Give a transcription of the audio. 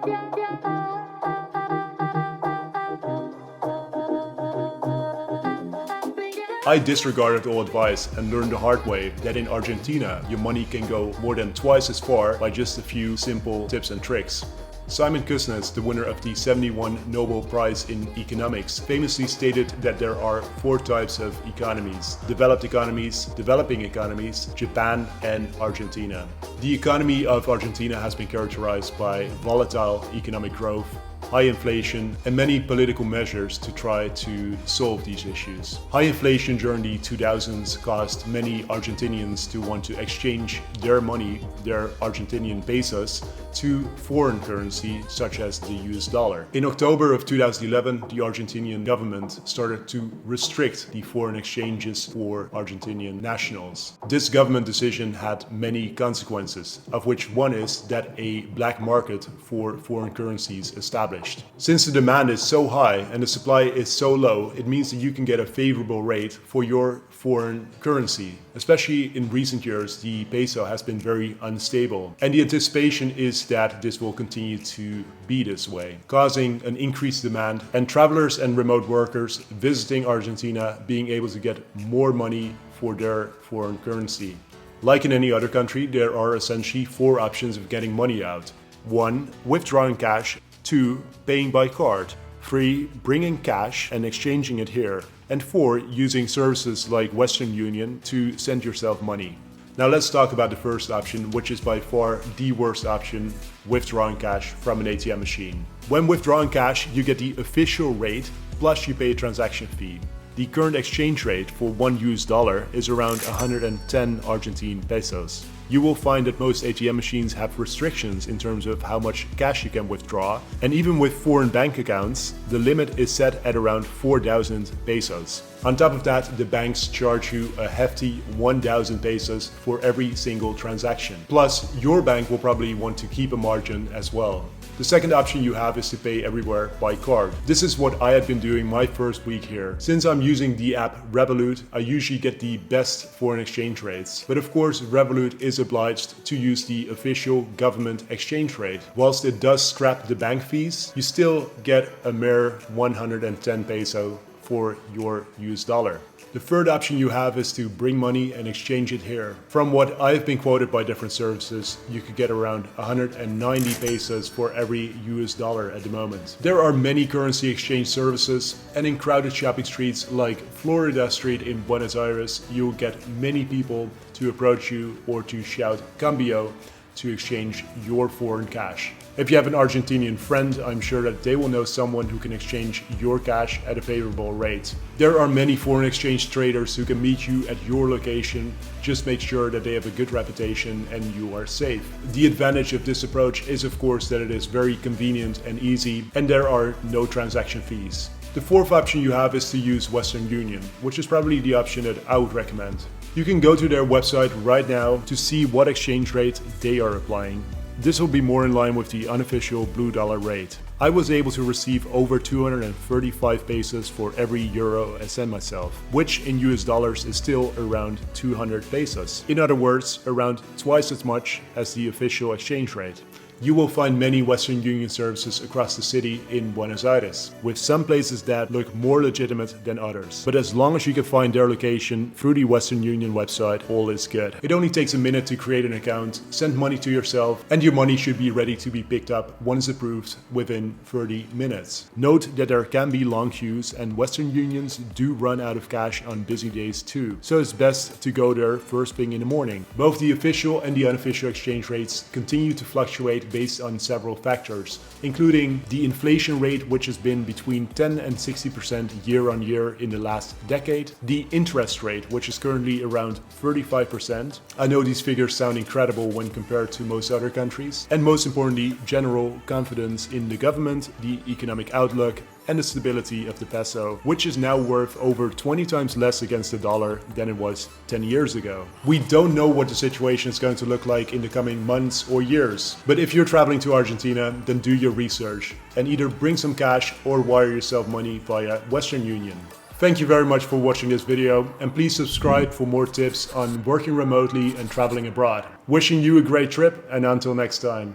I disregarded all advice and learned the hard way that in Argentina, your money can go more than twice as far by just a few simple tips and tricks. Simon Kuznets, the winner of the 71 Nobel Prize in Economics, famously stated that there are 4 types of economies: developed economies, developing economies, Japan, and Argentina. The economy of Argentina has been characterized by volatile economic growth, high inflation, and many political measures to try to solve these issues. High inflation during the 2000s caused many Argentinians to want to exchange their money, their Argentinian pesos, to foreign currency such as the US dollar. In October of 2011, the Argentinian government started to restrict the foreign exchanges for Argentinian nationals. This government decision had many consequences, of which one is that a black market for foreign currencies established. Since the demand is so high and the supply is so low, it means that you can get a favorable rate for your foreign currency. Especially in recent years, the peso has been very unstable, and the anticipation is that this will continue to be this way, causing an increased demand and travelers and remote workers visiting Argentina being able to get more money for their foreign currency. Like in any other country, there are essentially 4 options of getting money out. 1. Withdrawing cash. 2. Paying by card. 3. Bringing cash and exchanging it here. And 4. Using services like Western Union to send yourself money. Now let's talk about the first option, which is by far the worst option: withdrawing cash from an ATM machine. When withdrawing cash, you get the official rate, plus you pay a transaction fee. The current exchange rate for $1 is around 110 Argentine pesos. You will find that most ATM machines have restrictions in terms of how much cash you can withdraw, and even with foreign bank accounts, the limit is set at around 4,000 pesos. On top of that, the banks charge you a hefty 1,000 pesos for every single transaction. Plus, your bank will probably want to keep a margin as well. The second option you have is to pay everywhere by card. This is what I had been doing my first week here. Since I'm using the app Revolut, I usually get the best foreign exchange rates. But of course, Revolut is obliged to use the official government exchange rate. Whilst it does scrap the bank fees, you still get a mere 110 peso for your US dollar. The third option you have is to bring money and exchange it here. From what I've been quoted by different services, you could get around 190 pesos for every US dollar at the moment. There are many currency exchange services, and in crowded shopping streets like Florida Street in Buenos Aires, you'll get many people to approach you or to shout Cambio to exchange your foreign cash. If you have an Argentinian friend, I'm sure that they will know someone who can exchange your cash at a favorable rate. There are many foreign exchange traders who can meet you at your location. Just make sure that they have a good reputation and you are safe. The advantage of this approach is, of course, that it is very convenient and easy, and there are no transaction fees. The fourth option you have is to use Western Union, which is probably the option that I would recommend. You can go to their website right now to see what exchange rate they are applying. This will be more in line with the unofficial blue dollar rate. I was able to receive over 235 pesos for every euro I send myself, which in US dollars is still around 200 pesos. In other words, around twice as much as the official exchange rate. You will find many Western Union services across the city in Buenos Aires, with some places that look more legitimate than others. But as long as you can find their location through the Western Union website, all is good. It only takes a minute to create an account, send money to yourself, and your money should be ready to be picked up once approved within 30 minutes. Note that there can be long queues, and Western Unions do run out of cash on busy days too, so it's best to go there first thing in the morning. Both the official and the unofficial exchange rates continue to fluctuate based on several factors, including the inflation rate, which has been between 10 and 60% year on year in the last decade, the interest rate, which is currently around 35%. I know these figures sound incredible when compared to most other countries, and most importantly, general confidence in the government, the economic outlook, and the stability of the peso, which is now worth over 20 times less against the dollar than it was 10 years ago. We don't know what the situation is going to look like in the coming months or years, but if you're traveling to Argentina, then do your research and either bring some cash or wire yourself money via Western Union. Thank you very much for watching this video, and please subscribe for more tips on working remotely and traveling abroad. Wishing you a great trip, and until next time.